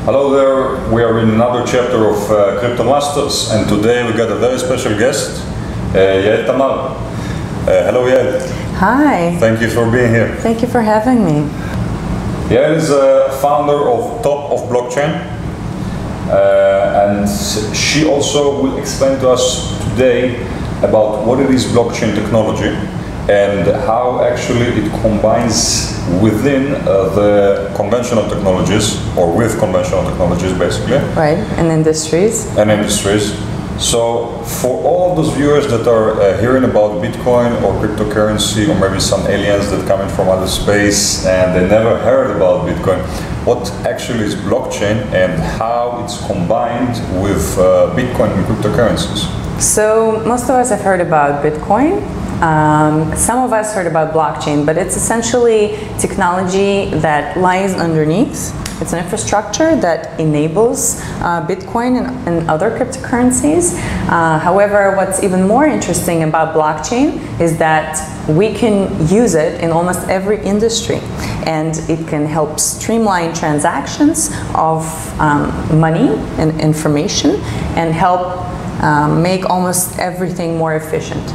Hello there, we are in another chapter of Crypto Masters, and today we got a very special guest, Yael Tamar. Hello Yael. Hi. Thank you for being here. Thank you for having me. Yael is a founder of Top of Blockchain, and she also will explain to us today about what it is blockchain technology and how actually it combines within the conventional technologies, or with conventional technologies basically. Right, and industries. And industries. So for all those viewers that are hearing about Bitcoin or cryptocurrency, or maybe some aliens that come in from outer space and they never heard about Bitcoin, what actually is blockchain and how it's combined with Bitcoin and cryptocurrencies? So most of us have heard about Bitcoin. Some of us heard about blockchain, but it's essentially technology that lies underneath. It's an infrastructure that enables Bitcoin and other cryptocurrencies. However, what's even more interesting about blockchain is that we can use it in almost every industry, and it can help streamline transactions of money and information and help make almost everything more efficient.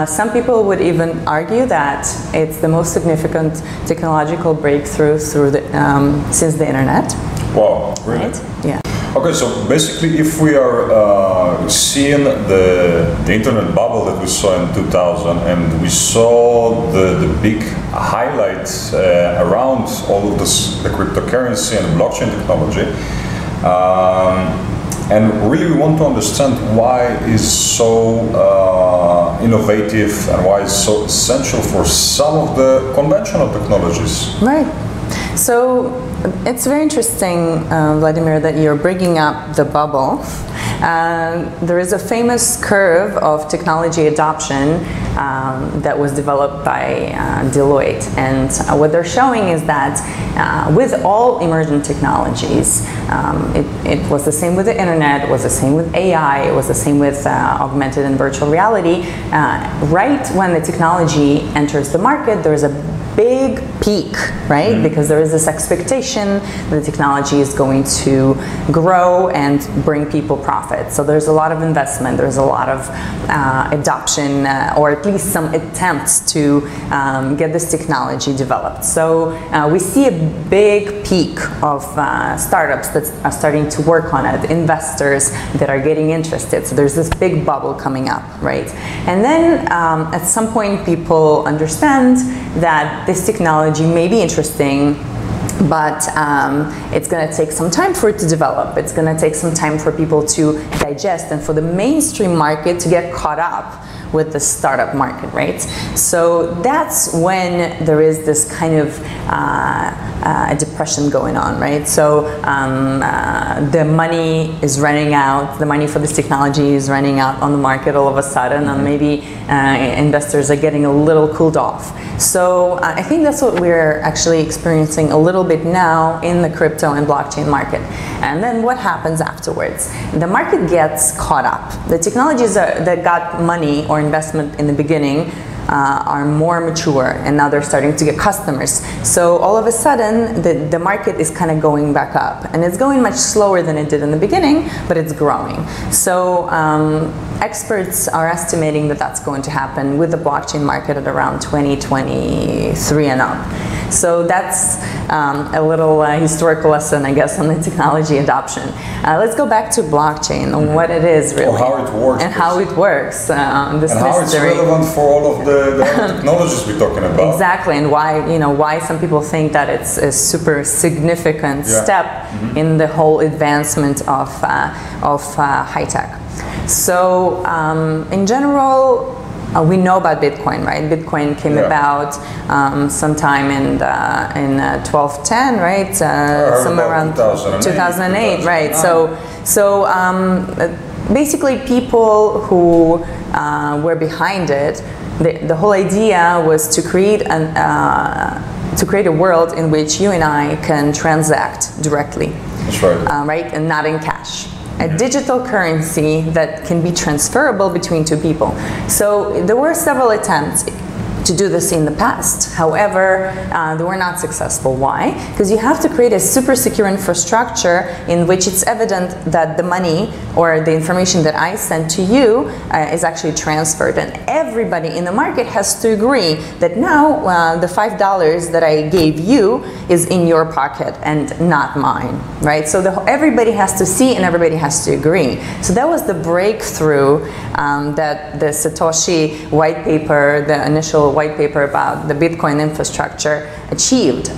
Some people would even argue that it's the most significant technological breakthrough through since the internet. Wow, really? Right? Yeah. Okay, so basically if we are seeing the internet bubble that we saw in 2000, and we saw the big highlights around all of this, the cryptocurrency and blockchain technology, and really we want to understand why it's so innovative and why it's so essential for some of the conventional technologies. Right. So it's very interesting, Vladimir, that you're bringing up the bubble. There is a famous curve of technology adoption that was developed by Deloitte, and what they're showing is that with all emergent technologies, it was the same with the internet, it was the same with AI, it was the same with augmented and virtual reality. Right when the technology enters the market, there's a big peak, right? Mm-hmm. Because there is this expectation that the technology is going to grow and bring people profit. So there's a lot of investment, there's a lot of adoption, or at least some attempts to get this technology developed. So we see a big peak of startups that are starting to work on it, investors that are getting interested. So there's this big bubble coming up, right? And then at some point people understand that this technology may be interesting, but it's going to take some time for it to develop. It's going to take some time for people to digest and for the mainstream market to get caught up with the startup market, right? So that's when there is this kind of a depression going on, right? So the money is running out, the money for this technology is running out on the market all of a sudden, and maybe investors are getting a little cooled off. So I think that's what we're actually experiencing a little bit now in the crypto and blockchain market. And then what happens afterwards? The market gets caught up. The technologies that got money or investment in the beginning are more mature, and now they're starting to get customers. So all of a sudden, the market is kind of going back up, and it's going much slower than it did in the beginning, but it's growing. So experts are estimating that that's going to happen with the blockchain market at around 2023 and up. So that's a little historical lesson, I guess, on the technology adoption. Let's go back to blockchain and what it is really. Or how it works. And how it works. This and mystery. How it's relevant for all of the technologies we're talking about. Exactly, and why some people think that it's a super significant step in the whole advancement of high tech. So in general, we know about Bitcoin, right? Bitcoin came about sometime in 1210, right? Somewhere around 2008, right? So basically, people who were behind it, the whole idea was to create a world in which you and I can transact directly. That's right. Right, and not in cash. A digital currency that can be transferable between two people. So there were several attempts to do this in the past. However, they were not successful. Why? Because you have to create a super secure infrastructure in which it's evident that the money or the information that I sent to you is actually transferred. And everybody in the market has to agree that now the $5 that I gave you is in your pocket and not mine, right? So everybody has to see and everybody has to agree. So that was the breakthrough that the Satoshi white paper, the initial white paper about the Bitcoin infrastructure, achieved.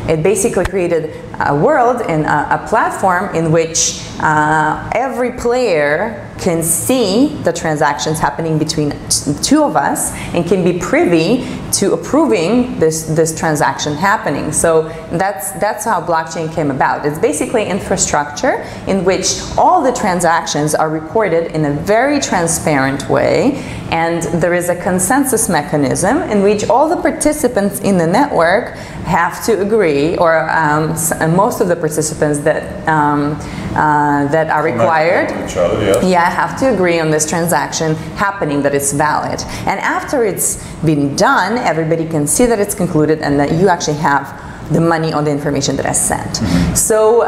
It basically created a world and a platform in which every player can see the transactions happening between two of us and can be privy to approving this transaction happening. So that's how blockchain came about. It's basically infrastructure in which all the transactions are recorded in a very transparent way, and there is a consensus mechanism in which all the participants in the network have to agree, or most of the participants that are required, have to agree on this transaction happening, that it's valid. And after it's been done, everybody can see that it's concluded and that you actually have the money on the information that I sent. So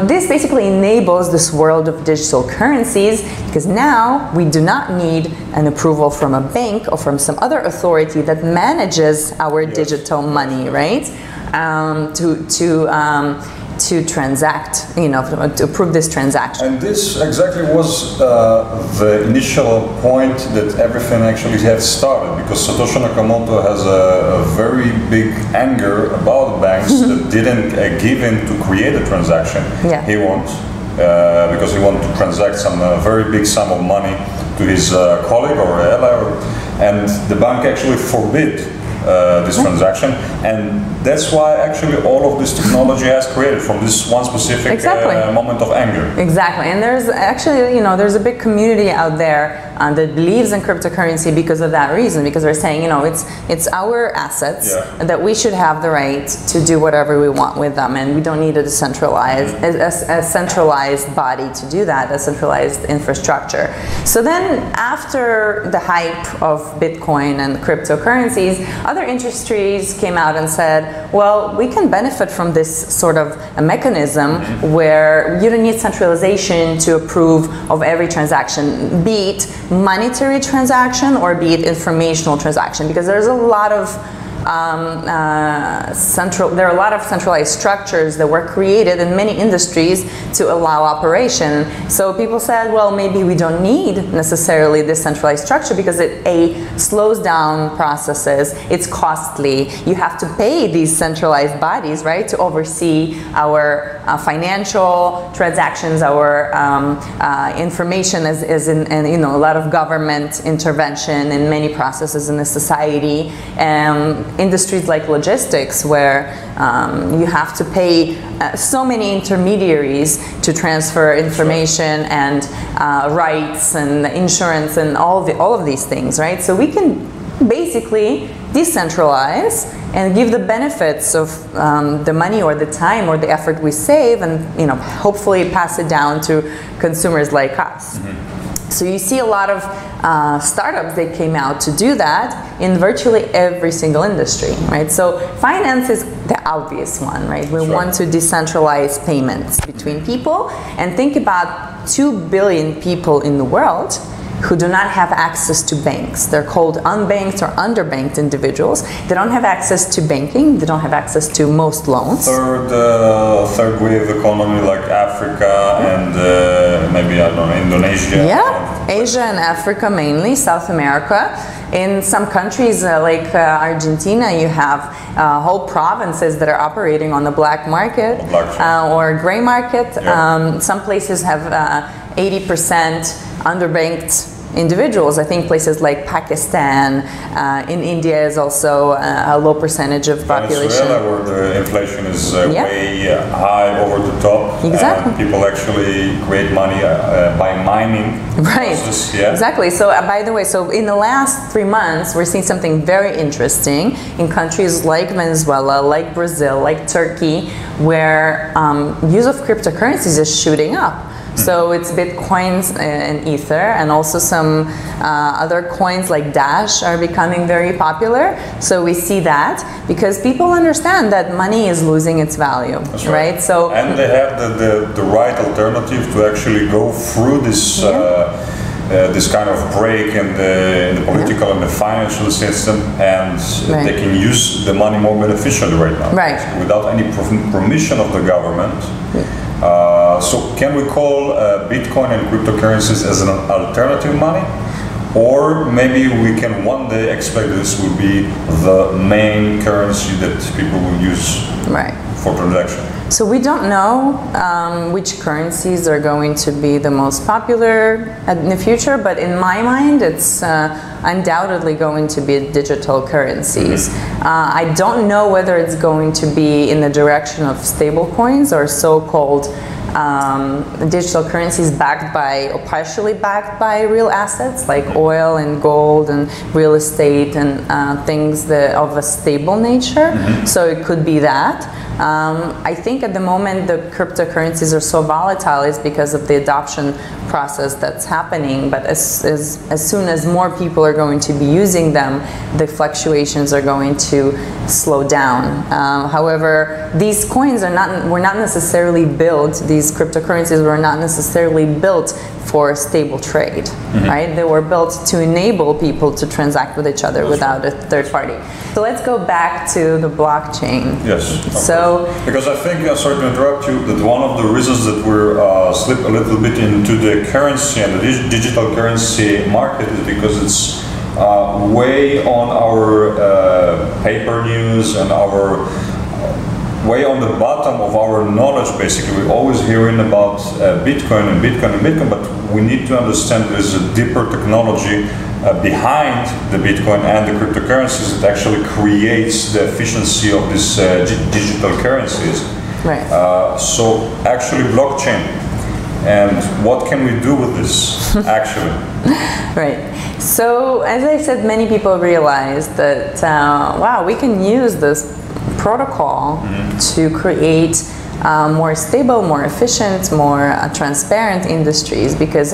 this basically enables this world of digital currencies, because now we do not need an approval from a bank or from some other authority that manages our digital money, right? To transact, to approve this transaction. And this exactly was the initial point that everything actually had started, because Satoshi Nakamoto has a very big anger about banks that didn't give in to create a transaction. He wants, because he wanted to transact some very big sum of money to his colleague or ally, and the bank actually forbid this transaction, and that's why actually all of this technology has created from this one specific moment of anger. Exactly, and there's actually, there's a big community out there that believes in cryptocurrency because of that reason, because they're saying, it's our assets that we should have the right to do whatever we want with them, and we don't need a centralized body to do that, a centralized infrastructure. So then after the hype of Bitcoin and cryptocurrencies, other industries came out and said, well, we can benefit from this sort of a mechanism where you don't need centralization to approve of every transaction, be it monetary transaction or be it informational transaction, because there's a lot of there are a lot of centralized structures that were created in many industries to allow operation. So people said, well, maybe we don't need necessarily this centralized structure because it slows down processes, it's costly, you have to pay these centralized bodies, right, to oversee our financial transactions, our information is in a lot of government intervention in many processes in the society. Industries like logistics, where you have to pay so many intermediaries to transfer information and rights and insurance and all of these things, right? So we can basically decentralize and give the benefits of the money or the time or the effort we save, and hopefully pass it down to consumers like us. So you see a lot of startups that came out to do that in virtually every single industry, right? So finance is the obvious one, right? We want to decentralize payments between people, and think about 2 billion people in the world who do not have access to banks. They're called unbanked or underbanked individuals. They don't have access to banking. They don't have access to most loans. Third wave economy like Africa and maybe, I don't know, Indonesia. Yeah, Asia and Africa mainly, South America. In some countries like Argentina, you have whole provinces that are operating on the black market or gray market. Some places have 80% underbanked individuals. I think places like Pakistan, in India is also a low percentage of population. Venezuela, where the inflation is way high, over the top. Exactly. People actually create money by mining. Right. Exactly. So by the way, so in the last 3 months, we're seeing something very interesting in countries like Venezuela, like Brazil, like Turkey, where use of cryptocurrencies is shooting up. So it's Bitcoins and Ether, and also some other coins like Dash are becoming very popular. So we see that because people understand that money is losing its value, right? So and they have the right alternative to actually go through this this kind of break in the political and the financial system, and they can use the money more beneficially right now, without any permission of the government. So can we call Bitcoin and cryptocurrencies as an alternative money? Or maybe we can one day expect this will be the main currency that people will use for transaction. So we don't know which currencies are going to be the most popular in the future, but in my mind it's undoubtedly going to be digital currencies. I don't know whether it's going to be in the direction of stable coins or so-called digital currencies backed by or partially backed by real assets like oil and gold and real estate and things that of a stable nature. So it could be that. I think at the moment the cryptocurrencies are so volatile is because of the adoption process that's happening, but as soon as more people are going to be using them, the fluctuations are going to slow down. However, these coins were not necessarily built, these cryptocurrencies were not necessarily built for stable trade, right? They were built to enable people to transact with each other without a third party. So let's go back to the blockchain. Yes. So, because I think, sorry to interrupt you, that one of the reasons that we're slip a little bit into the currency and the digital currency market is because it's way on our paper news and our way on the bottom of our knowledge. Basically, we're always hearing about Bitcoin and Bitcoin and Bitcoin, but we need to understand there's a deeper technology behind the Bitcoin and the cryptocurrencies that actually creates the efficiency of these digital currencies. So actually blockchain, and what can we do with this actually? So as I said, many people realize that wow, we can use this protocol to create more stable, more efficient, more transparent industries, because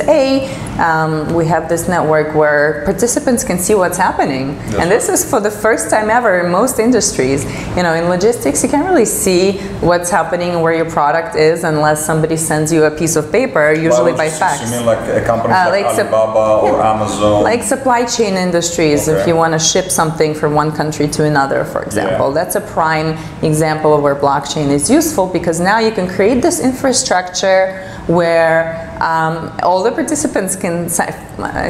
we have this network where participants can see what's happening. And this is for the first time ever in most industries. You know, in logistics, you can't really see what's happening, where your product is, unless somebody sends you a piece of paper, usually by fax. You mean like a company like Alibaba or Amazon? Like supply chain industries, if you want to ship something from one country to another, for example. That's a prime example of where blockchain is useful, because now you can create this infrastructure where all the participants can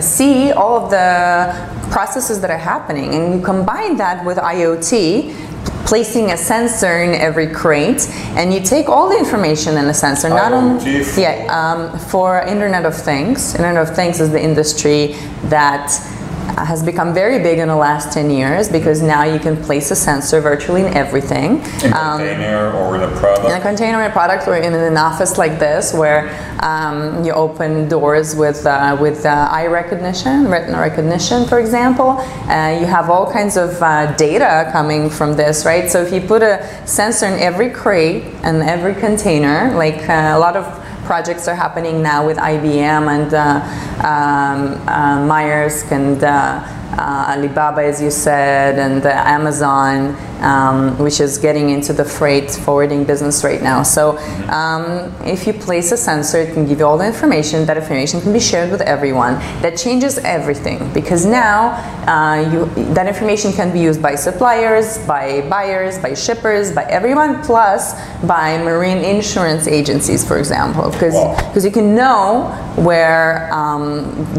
see all of the processes that are happening, and you combine that with IoT, placing a sensor in every crate, and you take all the information in a sensor, not only for Internet of Things. Internet of Things is the industry that has become very big in the last 10 years, because now you can place a sensor virtually in everything. In a container or in a product? In a container, in a product, or in an office like this, where you open doors with eye recognition, retina recognition, for example. You have all kinds of data coming from this, right? So if you put a sensor in every crate and every container, like a lot of projects are happening now with IBM and Maersk and Alibaba, as you said, and Amazon, which is getting into the freight forwarding business right now. So if you place a sensor, it can give you all the information. That information can be shared with everyone. That changes everything, because now that information can be used by suppliers, by buyers, by shippers, by everyone, plus by marine insurance agencies, for example, because you can know where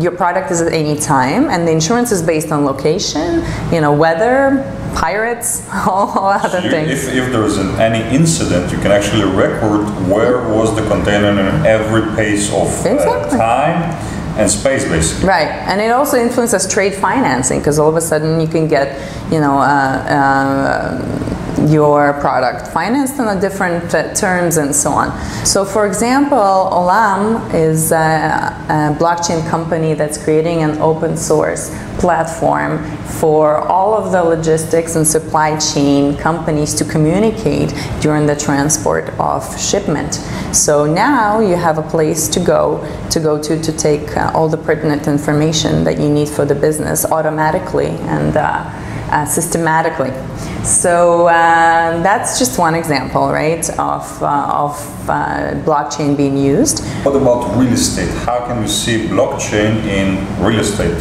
your product is at any time, and the insurance is based on location, you know, weather, pirates, all other things. If there is any incident, you can actually record where was the container in every pace of time and space, basically. Right, and it also influences trade financing, because all of a sudden you can get, you know, your product financed on a different terms and so on. So for example, Olam is a blockchain company that's creating an open source platform for all of the logistics and supply chain companies to communicate during the transport of shipment. So now you have a place to go to take all the pertinent information that you need for the business automatically and systematically. So that's just one example, right, of blockchain being used. What about real estate? How can we see blockchain in real estate?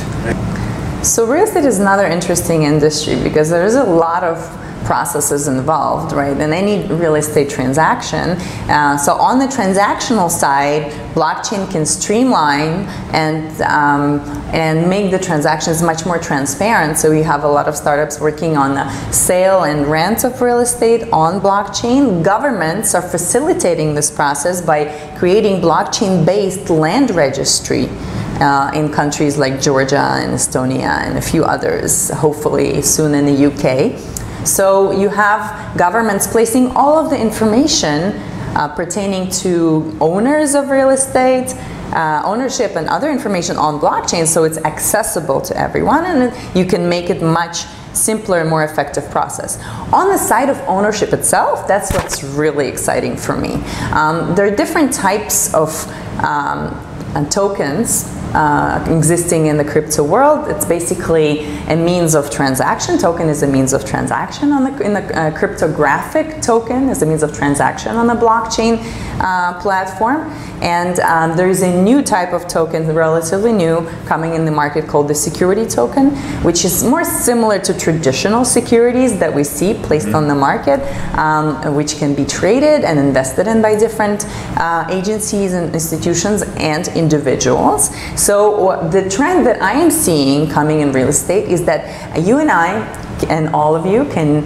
So real estate is another interesting industry because there is a lot of processes involved, right, in any real estate transaction. So on the transactional side, blockchain can streamline and make the transactions much more transparent. So we have a lot of startups working on the sale and rent of real estate on blockchain. Governments are facilitating this process by creating blockchain-based land registry in countries like Georgia and Estonia and a few others, hopefully soon in the UK. So you have governments placing all of the information pertaining to owners of real estate, ownership and other information on blockchain, so it's accessible to everyone and you can make it much simpler and more effective process. On the side of ownership itself, that's what's really exciting for me. There are different types of tokens existing in the crypto world. It's basically a means of transaction. Token is a means of transaction in the cryptographic token is a means of transaction on the blockchain platform. And there is a new type of token, relatively new, coming in the market called the security token, which is more similar to traditional securities that we see placed on the market, which can be traded and invested in by different agencies and institutions and individuals. So the trend that I am seeing coming in real estate is that you and I and all of you can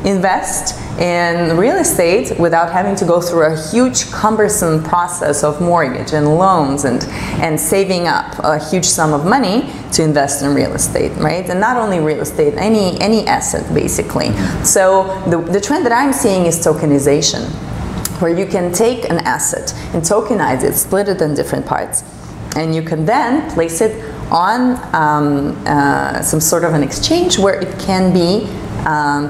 invest in real estate without having to go through a huge cumbersome process of mortgage and loans and saving up a huge sum of money to invest in real estate, right? And not only real estate, any asset basically. So the trend that I'm seeing is tokenization, where you can take an asset and tokenize it, split it in different parts, and you can then place it on some sort of an exchange where it can be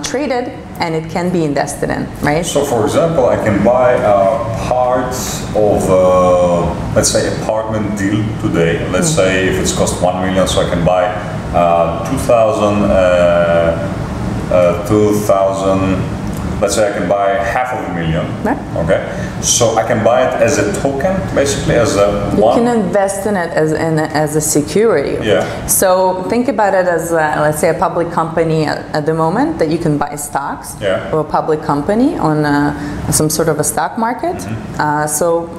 traded and it can be invested in, right? So for example, I can buy part of, let's say, apartment deal today. Let's say if it's cost 1 million, so I can buy 2,000, let's say I can buy $500,000, right. Okay? So I can buy it as a token, basically as a one. You can invest in it as a security. Yeah. So think about it as, let's say, a public company at the moment that you can buy stocks, yeah, or a public company on some sort of a stock market. So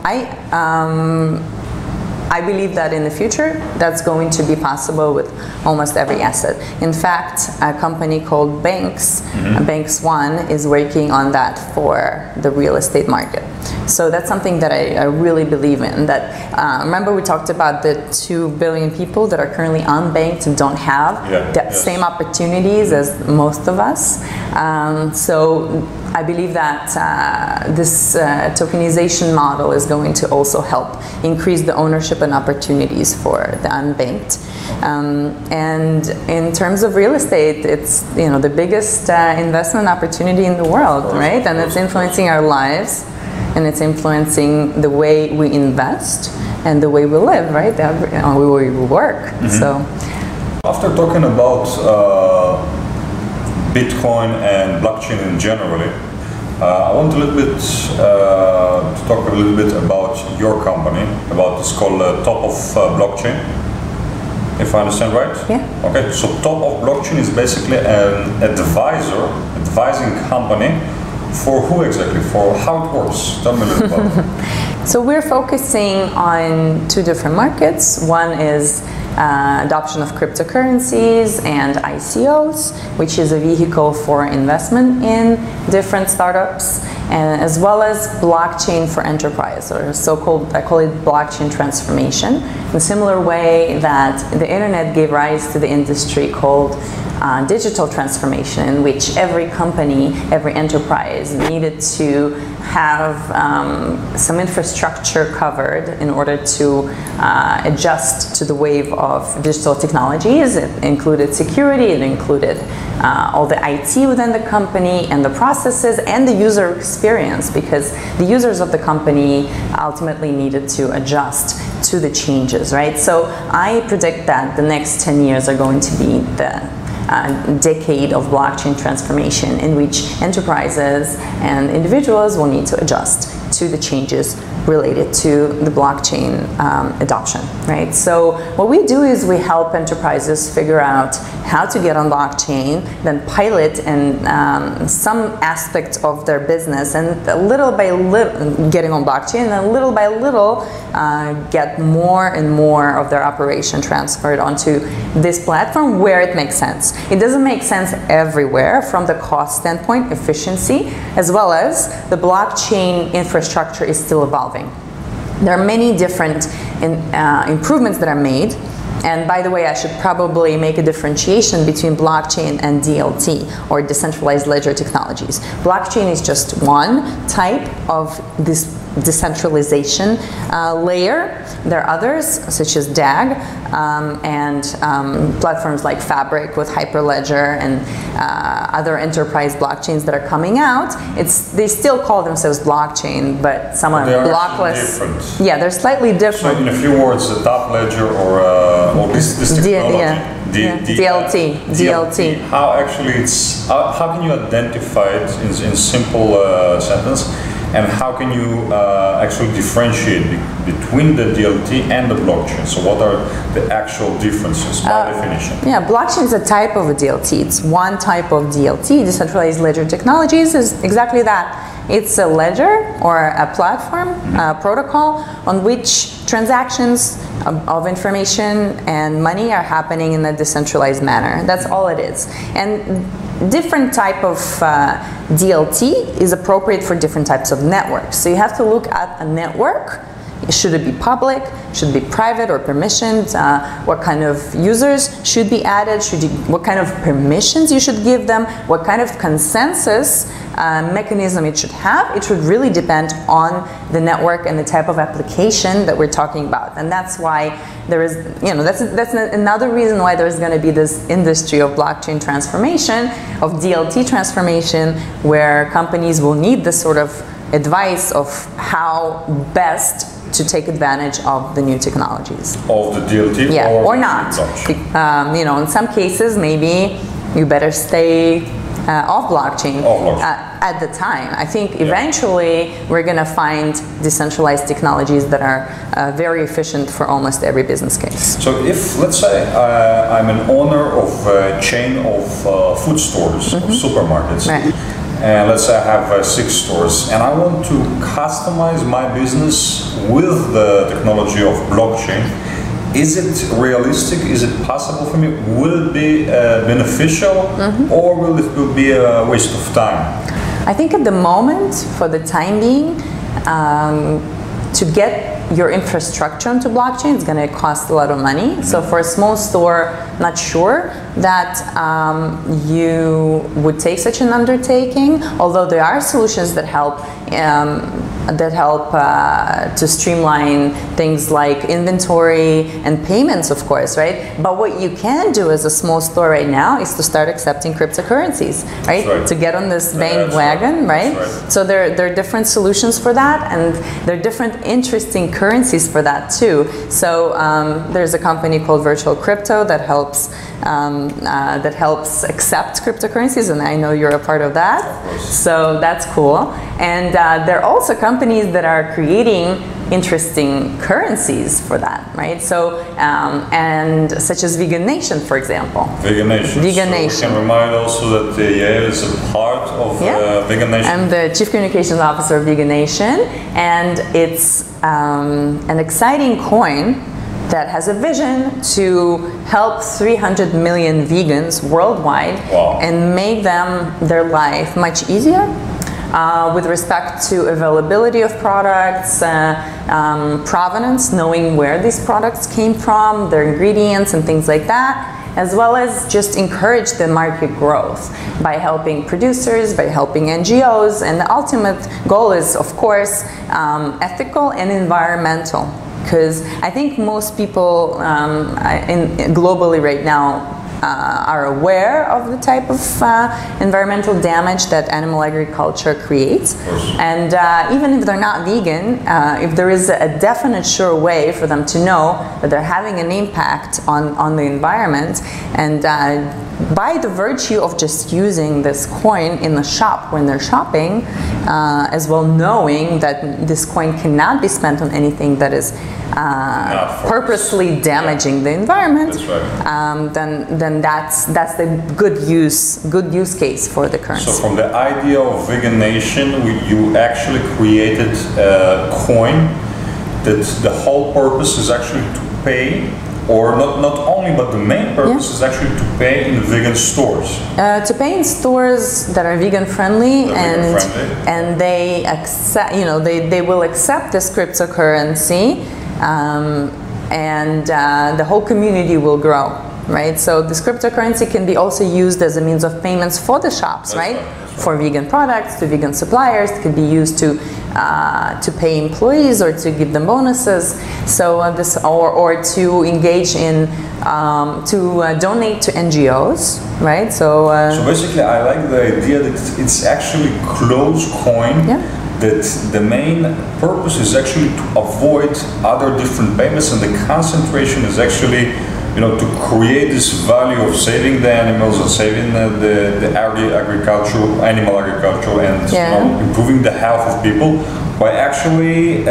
I believe that in the future, that's going to be possible with almost every asset. In fact, a company called Banks, Banks One, is working on that for the real estate market. So that's something that I really believe in. That remember we talked about the 2 billion people that are currently unbanked and don't have the same opportunities as most of us. So I believe that this tokenization model is going to also help increase the ownership and opportunities for the unbanked. And in terms of real estate, it's the biggest investment opportunity in the world, right? And it's influencing our lives, and it's influencing the way we invest and the way we live, right? The way we work. So, after talking about Bitcoin and blockchain in general, I want a little bit to talk a little bit about your company, about this called Top of Blockchain, if I understand right? Yeah. Okay, so Top of Blockchain is basically an advising company for who exactly? For how it works? Tell me a little about it. So we're focusing on 2 different markets. One is adoption of cryptocurrencies and ICOs, which is a vehicle for investment in different startups, and as well as blockchain for enterprise, or so-called, I call it blockchain transformation, in a similar way that the internet gave rise to the industry called digital transformation in which every company, every enterprise needed to have some infrastructure covered in order to adjust to the wave of digital technologies. It included security, it included all the IT within the company and the processes and the user experience, because the users of the company ultimately needed to adjust to the changes, right? So I predict that the next 10 years are going to be the decade of blockchain transformation in which enterprises and individuals will need to adjust to the changes related to the blockchain adoption, right? So what we do is we help enterprises figure out how to get on blockchain, then pilot and some aspect of their business, and little by little getting on blockchain, and little by little get more and more of their operation transferred onto this platform where it makes sense. It doesn't make sense everywhere from the cost standpoint, efficiency, as well as the blockchain infrastructure is still evolving. There are many different improvements that are made. And by the way, I should probably make a differentiation between blockchain and DLT, or decentralized ledger technologies. Blockchain is just one type of this decentralization layer. There are others, such as DAG, and platforms like Fabric with Hyperledger and other enterprise blockchains that are coming out. They still call themselves blockchain, but some are blockless. Different. Yeah, they're slightly different. So in a few words, a top ledger or this technology, DLT. How actually how can you identify it in simple sentence, and how can you actually differentiate between the DLT and the blockchain? So what are the actual differences by definition? Yeah, blockchain is a type of a DLT. It's one type of DLT. Decentralized ledger technologies is exactly that. It's a ledger or a platform, protocol on which transactions of information and money are happening in a decentralized manner. That's all it is. And different type of DLT is appropriate for different types of networks. So you have to look at a network. Should it be public? Should it be private or permissioned? What kind of users should be added? What kind of permissions you should give them? What kind of consensus mechanism it should have? It should really depend on the network and the type of application that we're talking about. And that's why there is, that's another reason why there's going to be this industry of blockchain transformation, of DLT transformation, where companies will need this sort of advice of how best to take advantage of the new technologies. Of the DLT? Yeah, or not. In some cases, maybe you better stay off blockchain at the time. I think eventually we're going to find decentralized technologies that are very efficient for almost every business case. So if, let's say, I'm an owner of a chain of food stores, of supermarkets, right. And let's say I have 6 stores, and I want to customize my business with the technology of blockchain. Is it realistic? Is it possible for me? Will it be beneficial, or will it be a waste of time? I think at the moment, for the time being, to get your infrastructure onto blockchain is going to cost a lot of money. So for a small store, not sure that you would take such an undertaking, although there are solutions that help to streamline things like inventory and payments, of course, right? But what you can do as a small store right now is to start accepting cryptocurrencies, right? Right. To get on this bandwagon, right? So there are different solutions for that, and there are different interesting currencies for that too. So there's a company called Virtual Crypto that helps accept cryptocurrencies, and I know you're a part of that. So that's cool. And there are also companies that are creating interesting currencies for that, right? So, and such as Vegan Nation, for example. Vegan Nation. Vegan so Nation. We can remind also that Yael is a part of Vegan Nation. I'm the Chief Communications Officer of Vegan Nation, and it's an exciting coin that has a vision to help 300 million vegans worldwide and make their life much easier. With respect to availability of products, provenance, knowing where these products came from, their ingredients and things like that, as well as just encourage the market growth by helping producers, by helping NGOs, and the ultimate goal is, of course, ethical and environmental. Because I think most people globally right now are aware of the type of environmental damage that animal agriculture creates. And even if they're not vegan, if there is a definite sure way for them to know that they're having an impact on the environment, and by the virtue of just using this coin in the shop when they're shopping, as well knowing that this coin cannot be spent on anything that is purposely damaging the environment, then that's the good use case for the currency. So from the idea of vegan nation, you actually created a coin that the whole purpose is actually to pay, or not only, but the main purpose is actually to pay in vegan stores. To pay in stores that are vegan friendly, and they accept, they will accept this cryptocurrency, and the whole community will grow, right? So this cryptocurrency can be also used as a means of payments for the shops, right? For vegan products, to vegan suppliers. It could be used to pay employees or to give them bonuses. So or to engage in to donate to NGOs, right? So basically, I like the idea that it's actually closed coin. That the main purpose is actually to avoid other different payments, and the concentration is actually, to create this value of saving the animals and saving the animal agriculture, and improving the health of people by actually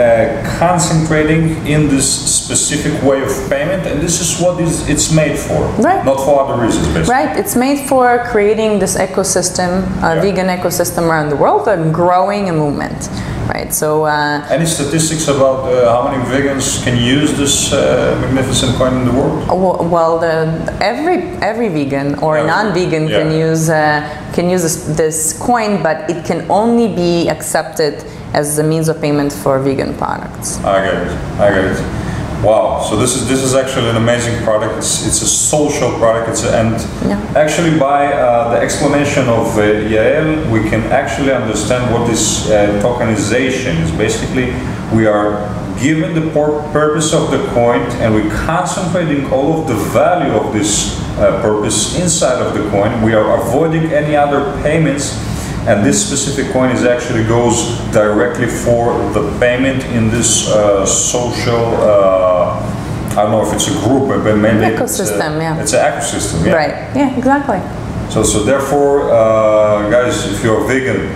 concentrating in this specific way of payment. And this is what it's made for, not for other reasons, basically. Right, it's made for creating this ecosystem, vegan ecosystem around the world, and growing a movement. Right, so any statistics about how many vegans can use this magnificent coin in the world? Well, every vegan or non-vegan can use this coin, but it can only be accepted as a means of payment for vegan products. I get it. Wow, so this is actually an amazing product. It's a social product. Actually, by the explanation of Yael, we can actually understand what this tokenization is. Basically, we are given the purpose of the coin, and we're concentrating all of the value of this purpose inside of the coin. We are avoiding any other payments. And this specific coin actually goes directly for the payment in this social, I don't know if it's a group, but maybe ecosystem, it's an ecosystem. Right, yeah, exactly. So therefore, guys, if you're vegan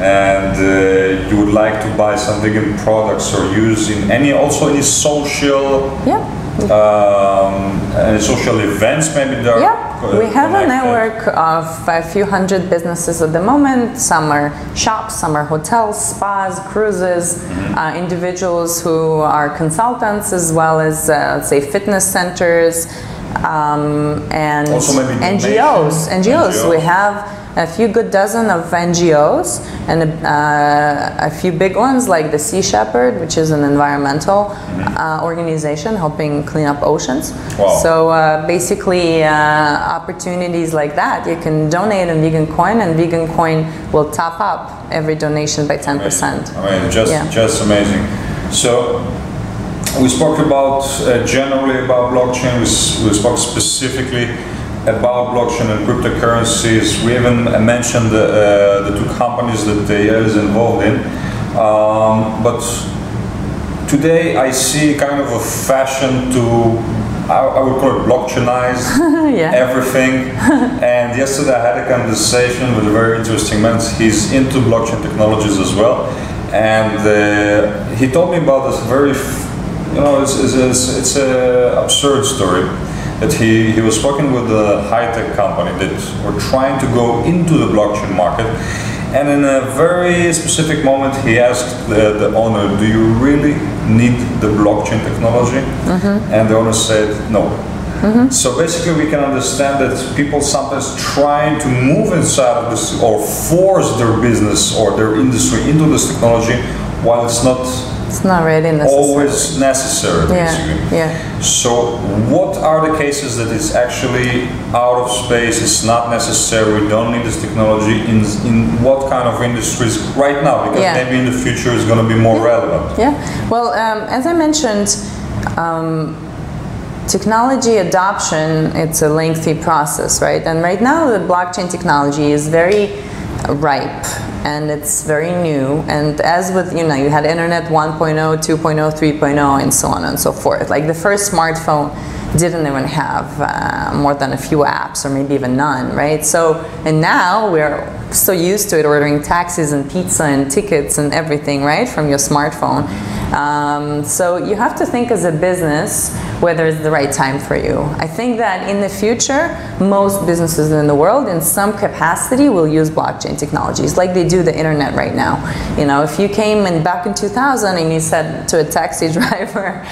and you would like to buy some vegan products or use in any social social events, maybe there we have a network of a few hundred businesses at the moment. Some are shops, some are hotels, spas, cruises, individuals who are consultants, as well as let's say fitness centers, and also maybe NGOs. We have a few good dozen of NGOs, and a few big ones like the Sea Shepherd, which is an environmental organization helping clean up oceans. Wow. So basically opportunities like that, you can donate a vegan coin, and vegan coin will top up every donation by 10%. Just amazing. So we spoke about generally about blockchain. We spoke specifically about blockchain and cryptocurrencies. We even mentioned the two companies that Yael is involved in. But today I see kind of a fashion to, I would call it blockchainize everything. And yesterday I had a conversation with a very interesting man. He's into blockchain technologies as well. And he told me about this very, it's an absurd story. That he was working with a high-tech company that were trying to go into the blockchain market, and in a very specific moment he asked the owner, do you really need the blockchain technology? And the owner said no. So basically we can understand that people sometimes trying to move inside of this or force their business or their industry into this technology while it's not It's not really necessary. Always necessary, basically. Yeah. So what are the cases that it's actually out of space, it's not necessary, we don't need this technology, in what kind of industries right now? Because maybe in the future it's going to be more relevant. Yeah, well, as I mentioned, technology adoption, it's a lengthy process, right? And right now the blockchain technology is very ripe and it's very new, and as with, you had internet 1.0, 2.0, 3.0 and so on and so forth. Like the first smartphone didn't even have more than a few apps or maybe even none, right? So, and now we're so used to it, ordering taxis and pizza and tickets and everything, right, from your smartphone. So you have to think as a business whether it's the right time for you. I think that in the future, most businesses in the world in some capacity will use blockchain technologies like they do the internet right now. If you came in back in 2000 and you said to a taxi driver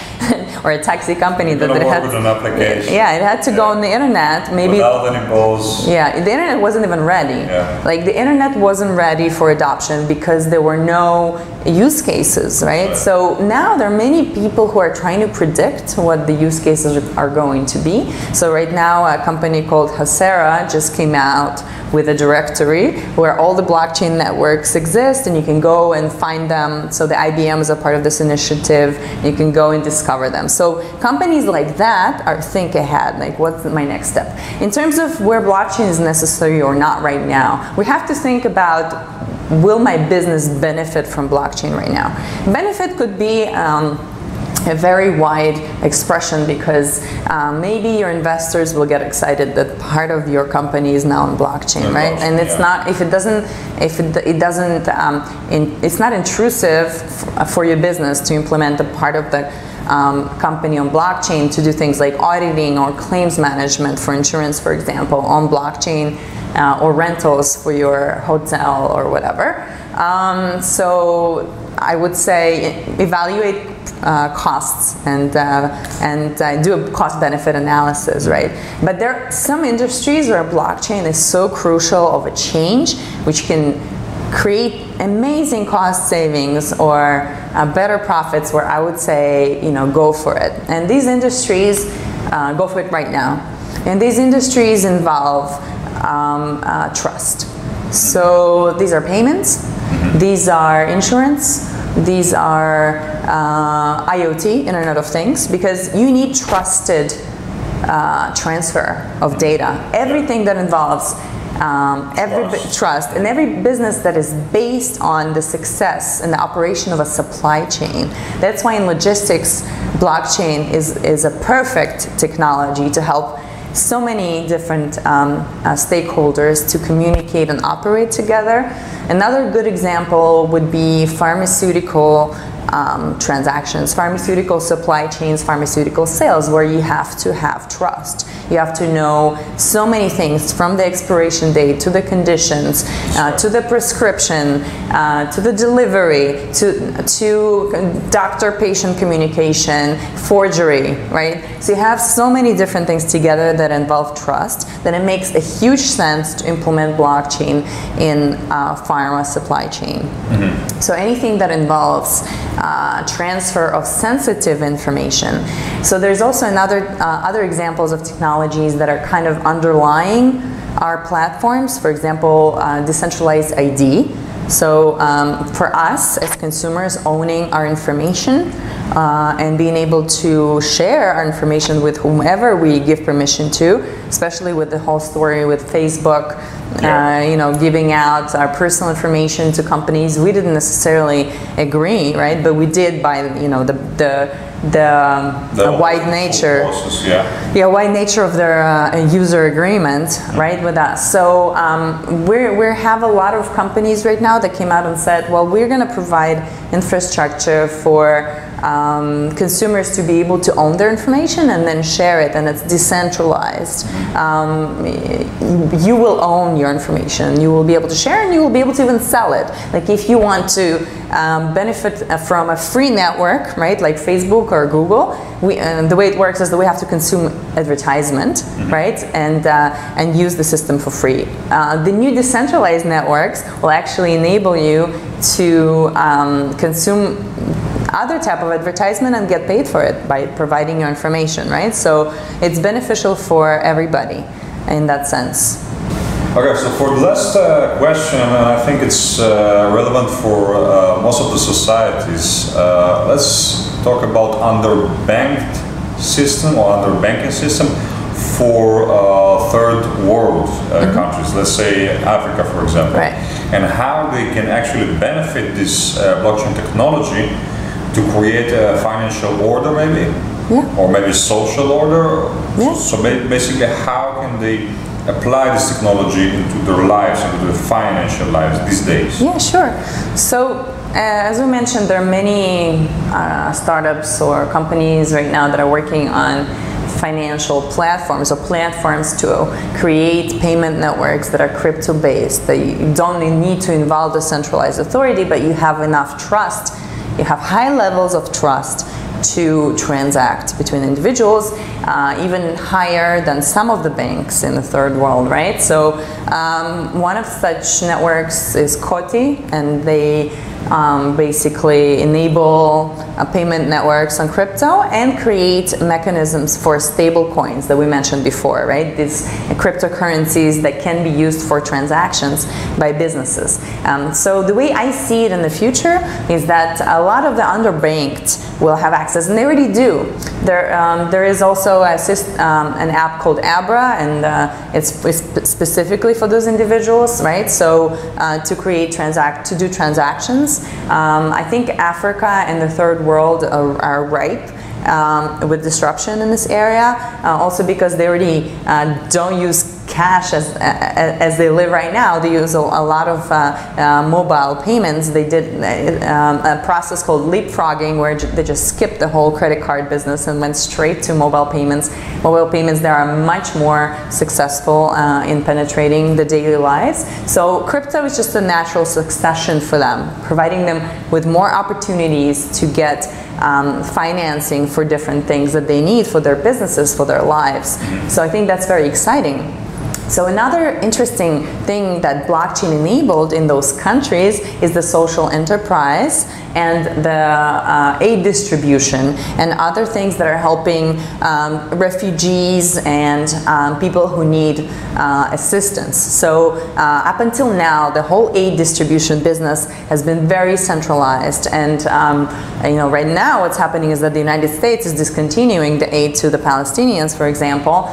or a taxi company that it had, it had to go on the internet, maybe without any balls. Yeah, the internet wasn't even ready. Like the internet wasn't ready for adoption because there were no use cases, right? So now there are many people who are trying to predict what the use cases are going to be. So right now a company called Hasera just came out with a directory where all the blockchain networks exist and you can go and find them. So the IBM is a part of this initiative. You can go and discover them. So companies like that are think ahead, like what's my next step? In terms of where blockchain is necessary or not right now, we have to think about, will my business benefit from blockchain right now? Benefit could be a very wide expression because maybe your investors will get excited that part of your company is now on blockchain, right? And it's not, it's not intrusive for your business to implement a part of the company on blockchain to do things like auditing or claims management for insurance, for example, on blockchain, or rentals for your hotel or whatever. So I would say evaluate costs and do a cost-benefit analysis, right? But there are some industries where blockchain is so crucial of a change, which can create amazing cost savings or better profits, where I would say, go for it. And these industries, go for it right now. And these industries involve trust. So these are payments, these are insurance, these are IoT, Internet of Things, because you need trusted transfer of data. Everything that involves trust, and every business that is based on the success and the operation of a supply chain. That's why in logistics, blockchain is a perfect technology to help so many different stakeholders to communicate and operate together. Another good example would be pharmaceutical transactions, pharmaceutical supply chains, pharmaceutical sales, where you have to have trust. You have to know so many things, from the expiration date to the conditions, to the prescription, to the delivery, to doctor-patient communication, forgery, right? So you have so many different things together that involve trust that it makes a huge sense to implement blockchain in pharma supply chain. So anything that involves transfer of sensitive information. So there's also other examples of technologies that are kind of underlying our platforms. For example, decentralized ID. So for us as consumers, owning our information and being able to share our information with whomever we give permission to, especially with the whole story with Facebook, giving out our personal information to companies. We didn't necessarily agree, right? But we did by, the wide nature, wide nature of their user agreement, right, with us. So we have a lot of companies right now that came out and said, well, we're going to provide infrastructure for consumers to be able to own their information and then share it, and it's decentralized. You will own your information, you will be able to share, and you will be able to even sell it. Like if you want to benefit from a free network, right, like Facebook or Google, the way it works is that we have to consume advertisement, right, and use the system for free. The new decentralized networks will actually enable you to consume other type of advertisement and get paid for it by providing your information, right? So it's beneficial for everybody in that sense. Okay, so for the last question, and I think it's relevant for most of the societies, let's talk about underbanked system or underbanking system for third world countries, let's say Africa, for example, right. And how they can actually benefit this blockchain technology to create a financial order, maybe, or maybe social order. So basically, how can they apply this technology into their lives, into their financial lives these days? Yeah, sure. So as we mentioned, there are many startups or companies right now that are working on financial platforms or platforms to create payment networks that are crypto-based, that you don't need to involve the centralized authority, but you have enough trust, you have high levels of trust to transact between individuals, even higher than some of the banks in the third world, right? So one of such networks is Koti, and they basically enable payment networks on crypto and create mechanisms for stable coins that we mentioned before, right? These cryptocurrencies that can be used for transactions by businesses. So the way I see it in the future is that a lot of the underbanked will have access, and they already do. There is also an app called Abra, and it's specifically for those individuals, right? So to do transactions. I think Africa and the third world are ripe with disruption in this area, also because they already don't use cash as they live right now. They use a lot of mobile payments. They did a process called leapfrogging, where they just skipped the whole credit card business and went straight to mobile payments. Mobile payments there are much more successful in penetrating the daily lives. So crypto is just a natural succession for them, providing them with more opportunities to get financing for different things that they need for their businesses, for their lives. So I think that's very exciting. So another interesting thing that blockchain enabled in those countries is the social enterprise and the aid distribution and other things that are helping refugees and people who need assistance. So up until now, the whole aid distribution business has been very centralized, and right now what's happening is that the United States is discontinuing the aid to the Palestinians, for example,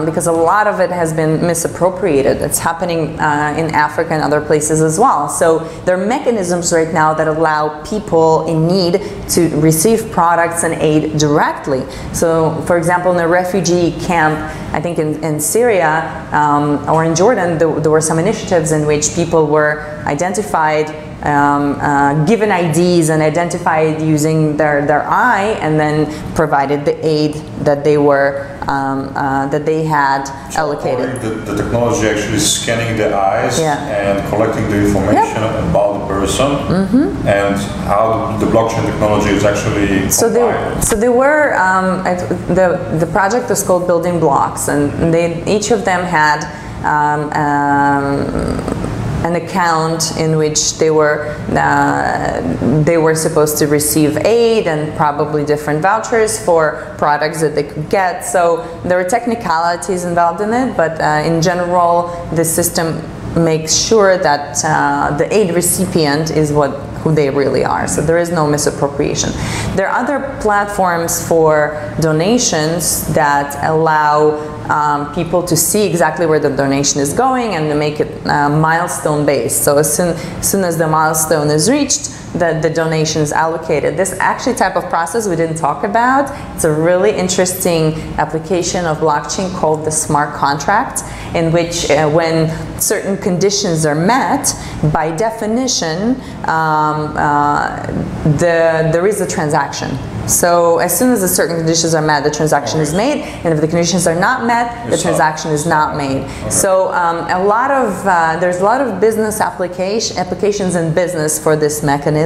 because a lot of it has been misappropriated. It's happening in Africa and other places as well. So there are mechanisms right now that allow people in need to receive products and aid directly. So, for example, in a refugee camp, I think in Syria or in Jordan, there were some initiatives in which people were identified, given IDs and identified using their eye, and then provided the aid that they were that they had allocated. The technology actually scanning the eyes and collecting the information about the person, and how the blockchain technology is actually they were the project is called Building Blocks, and each of them had an account in which they were supposed to receive aid and probably different vouchers for products that they could get. So there were technicalities involved in it, but in general, the system makes sure that the aid recipient is who they really are. So there is no misappropriation. There are other platforms for donations that allow people to see exactly where the donation is going and to make it milestone based. So as soon as the milestone is reached, the donation is allocated. This actually type of process we didn't talk about. It's a really interesting application of blockchain called the smart contract, in which when certain conditions are met, by definition, there is a transaction. So as soon as the certain conditions are met, the transaction is made, and if the conditions are not met, the transaction is not made. So there's a lot of business applications in business for this mechanism,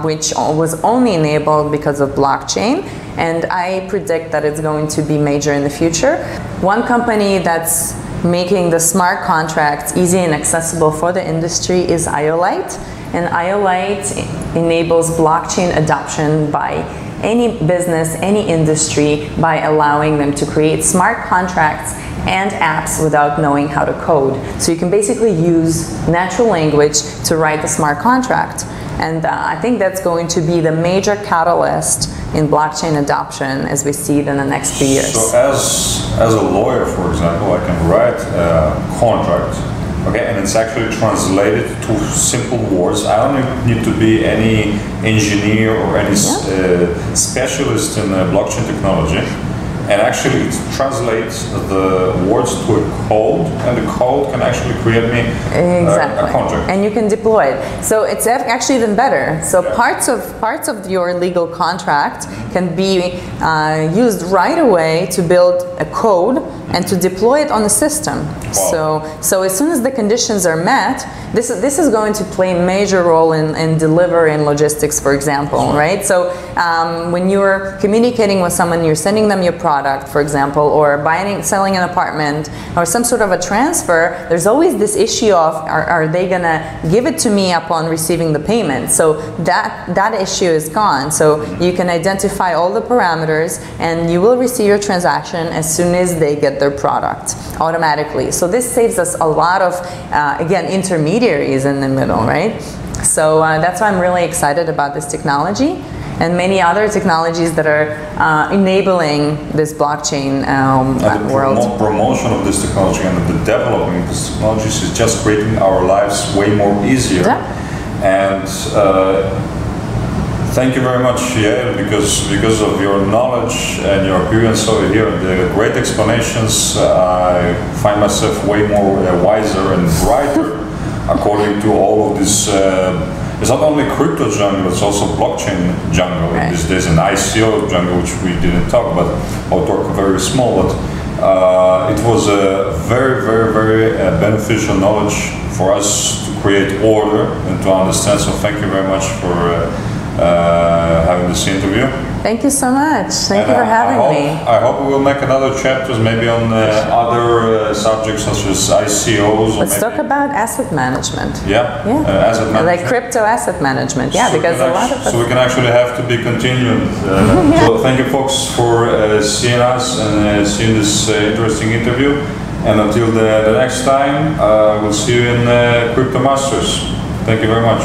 which was only enabled because of blockchain, and I predict that it's going to be major in the future. One company that's making the smart contracts easy and accessible for the industry is Iolite. And IO-Lite enables blockchain adoption by any business, any industry, by allowing them to create smart contracts and apps without knowing how to code. So you can basically use natural language to write a smart contract. And I think that's going to be the major catalyst in blockchain adoption as we see it in the next few years. So as a lawyer, for example, I can write a contract, okay, and it's actually translated to simple words. I don't need to be any engineer or any specialist in blockchain technology. And actually it translates the words to a code, and the code can actually create me a contract. And you can deploy it. So it's actually even better. So parts of your legal contract can be used right away to build a code and to deploy it on the system. Wow. So as soon as the conditions are met, this is going to play a major role in delivery and logistics, for example, right? So when you're communicating with someone, you're sending them your product, for example, or selling an apartment, or some sort of a transfer, there's always this issue of, are they gonna give it to me upon receiving the payment? So that issue is gone. So you can identify all the parameters, and you will receive your transaction as soon as they get their product automatically. So this saves us a lot of, again, intermediaries in the middle, right? So that's why I'm really excited about this technology and many other technologies that are enabling this blockchain world. The promotion of this technology and the development of this technology is just creating our lives way more easier. Yeah. And thank you very much, Yael, because of your knowledge and your experience over here, the great explanations, I find myself way more wiser and brighter according to all of this. It's not only crypto jungle, it's also blockchain jungle. Right. These days an ICO jungle, which we didn't talk about, or talk very small, but it was a very, very, very beneficial knowledge for us to create order and to understand. So thank you very much for having this interview. Thank you so much. Thank you for having me. I hope we will make another chapters, maybe on other subjects such as ICOs. Let's talk about asset management. Yeah, asset management. Like crypto asset management. Yeah, so because a lot of so we can actually have to be continued. So thank you, folks, for seeing us and seeing this interesting interview. And until the next time, we'll see you in Crypto Masters. Thank you very much.